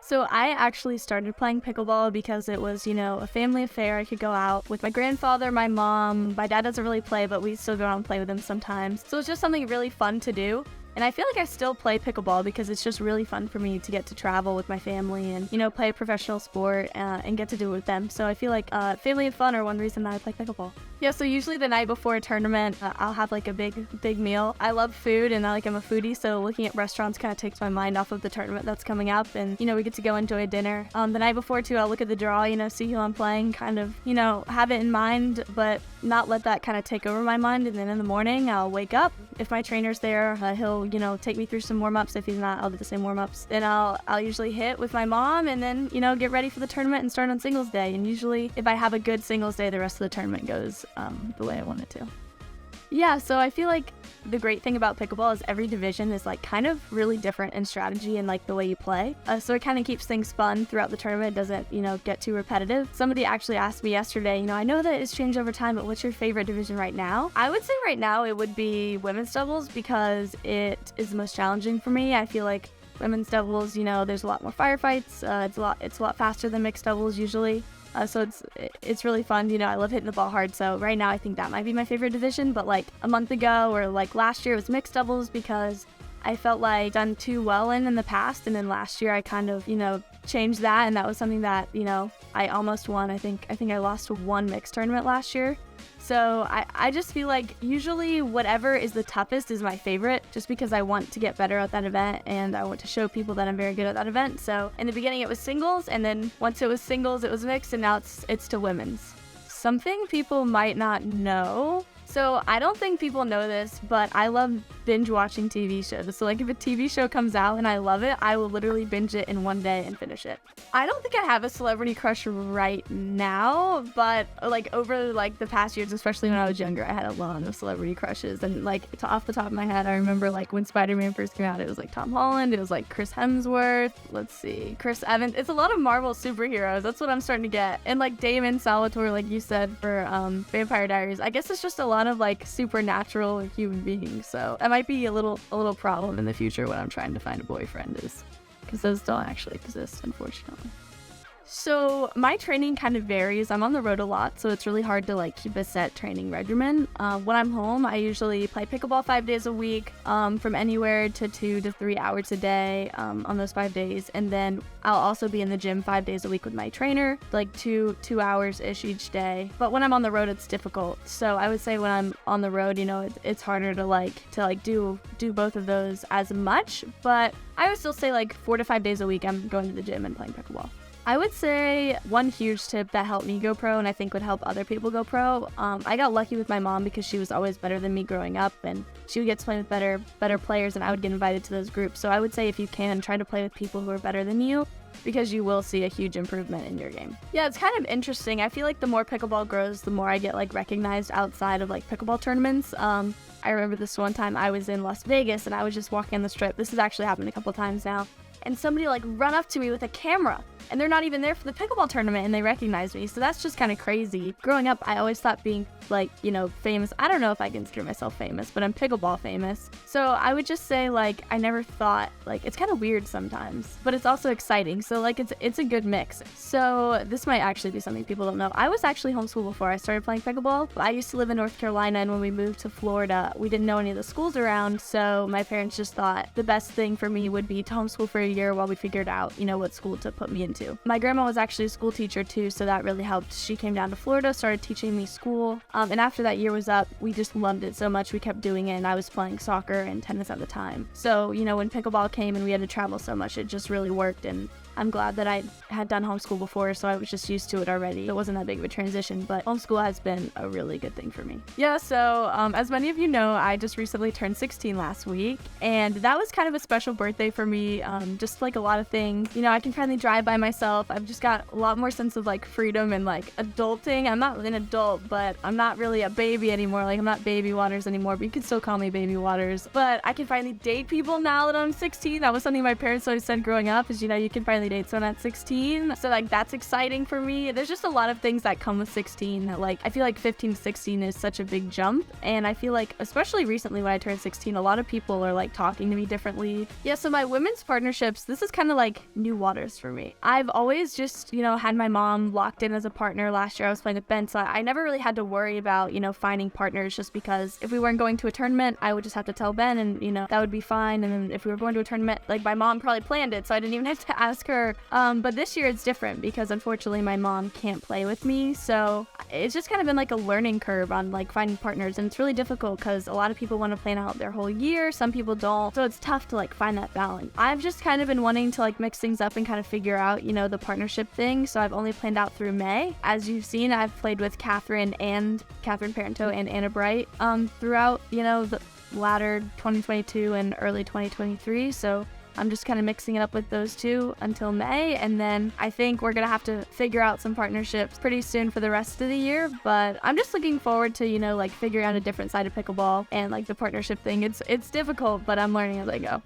So I actually started playing pickleball because it was, a family affair. I could go out with my grandfather, my mom. My dad doesn't really play, but we still go out and play with him sometimes. So it's just something really fun to do. And I feel like I still play pickleball because it's just really fun for me to get to travel with my family and, play a professional sport and get to do it with them. So I feel like family and fun are one reason that I play pickleball. Yeah, so usually the night before a tournament, I'll have like a big meal. I love food and I'm a foodie, so looking at restaurants kind of takes my mind off of the tournament that's coming up. And, we get to go enjoy dinner. The night before too, I'll look at the draw, see who I'm playing, kind of, have it in mind, but not let that kind of take over my mind. And then in the morning, I'll wake up. If my trainer's there, he'll, take me through some warm-ups. If he's not, I'll do the same warm-ups. Then I'll usually hit with my mom and then, get ready for the tournament and start on singles day. And usually if I have a good singles day, the rest of the tournament goes the way I want it to. Yeah, so I feel like the great thing about pickleball is every division is kind of really different in strategy and the way you play. So it kind of keeps things fun throughout the tournament. It doesn't, get too repetitive. Somebody actually asked me yesterday, I know that it's changed over time, but what's your favorite division right now? I would say right now it would be women's doubles because it is the most challenging for me. I feel like women's doubles, there's a lot more firefights. It's a lot faster than mixed doubles usually. So it's really fun. I love hitting the ball hard. So right now I think that might be my favorite division. But a month ago or last year it was mixed doubles because I felt like done too well in the past. And then last year I kind of, changed that. And that was something that, I almost won. I think I lost one mixed tournament last year. So I just feel like usually whatever is the toughest is my favorite just because I want to get better at that event and I want to show people that I'm very good at that event. So in the beginning it was singles, and then once it was singles it was mixed, and now it's to women's. Something people might not know. So I don't think people know this, but I love binge watching TV shows. So if a TV show comes out and I love it, I will literally binge it in one day and finish it. I don't think I have a celebrity crush right now, but over the past years, especially when I was younger, I had a lot of celebrity crushes. And off the top of my head, I remember when Spider-Man first came out, it was Tom Holland, it was Chris Hemsworth, let's see, Chris Evans. It's a lot of Marvel superheroes. That's what I'm starting to get. And Damon Salvatore, like you said, for Vampire Diaries. I guess it's just a lot of supernatural human beings. So that might be a little problem in the future when I'm trying to find a boyfriend, is because those don't actually exist, unfortunately. So my training kind of varies. I'm on the road a lot, so it's really hard to keep a set training regimen. When I'm home, I usually play pickleball 5 days a week, from anywhere to 2 to 3 hours a day on those 5 days. And then I'll also be in the gym 5 days a week with my trainer, 2 hours-ish each day. But when I'm on the road, it's difficult. So I would say when I'm on the road, it's harder to do both of those as much. But I would still say 4 to 5 days a week I'm going to the gym and playing pickleball. I would say one huge tip that helped me go pro and I think would help other people go pro. I got lucky with my mom because she was always better than me growing up, and she would get to play with better players, and I would get invited to those groups. So I would say if you can, try to play with people who are better than you, because you will see a huge improvement in your game. Yeah, it's kind of interesting. I feel like the more pickleball grows, the more I get recognized outside of pickleball tournaments. I remember this one time I was in Las Vegas and I was just walking on the strip. This has actually happened a couple times now. And somebody run up to me with a camera, and they're not even there for the pickleball tournament, and they recognize me. So that's just kind of crazy. Growing up, I always thought being famous. I don't know if I consider myself famous, but I'm pickleball famous. So I would just say I never thought it's kind of weird sometimes, but it's also exciting. So it's a good mix. So this might actually be something people don't know. I was actually homeschooled before I started playing pickleball. I used to live in North Carolina, and when we moved to Florida, we didn't know any of the schools around. So my parents just thought the best thing for me would be to homeschool for a year while we figured out, what school to put me into. My grandma was actually a school teacher too, so that really helped. She came down to Florida, started teaching me school. And after that year was up, we just loved it so much we kept doing it, and I was playing soccer and tennis at the time. So, when pickleball came and we had to travel so much, it just really worked, and I'm glad that I had done homeschool before, so I was just used to it already. It wasn't that big of a transition, but homeschool has been a really good thing for me. Yeah, so as many of you know, I just recently turned 16 last week, and that was kind of a special birthday for me. Just a lot of things. I can finally drive by myself. I've just got a lot more sense of like freedom and like adulting. I'm not an adult, but I'm not really a baby anymore. Like I'm not baby Waters anymore, but you can still call me baby Waters. But I can finally date people now that I'm 16. That was something my parents always said growing up is, you know, you can finally date someone at 16. So like that's exciting for me. There's just a lot of things that come with 16 that like I feel like 15 to 16 is such a big jump. And I feel like especially recently when I turned 16, a lot of people are like talking to me differently. Yeah, so my women's partnerships, this is kind of like new waters for me. I've always just, you know, had my mom locked in as a partner. Last year I was playing with Ben, so I never really had to worry about, you know, finding partners, just because if we weren't going to a tournament, I would just have to tell Ben and, you know, that would be fine. And then if we were going to a tournament, like my mom probably planned it, so I didn't even have to ask her. But this year it's different because unfortunately my mom can't play with me. So it's just kind of been like a learning curve on like finding partners. And it's really difficult because a lot of people want to plan out their whole year. Some people don't. So it's tough to like find that balance. I've just kind of been wanting to like mix things up and kind of figure out, you know, the partnership thing. So I've only planned out through May. As you've seen, I've played with Catherine Parenteau and Anna Bright throughout, you know, the latter 2022 and early 2023. So I'm just kind of mixing it up with those two until May, and then I think we're gonna have to figure out some partnerships pretty soon for the rest of the year. But I'm just looking forward to, you know, like figuring out a different side of pickleball and like the partnership thing. It's difficult, but I'm learning as I go.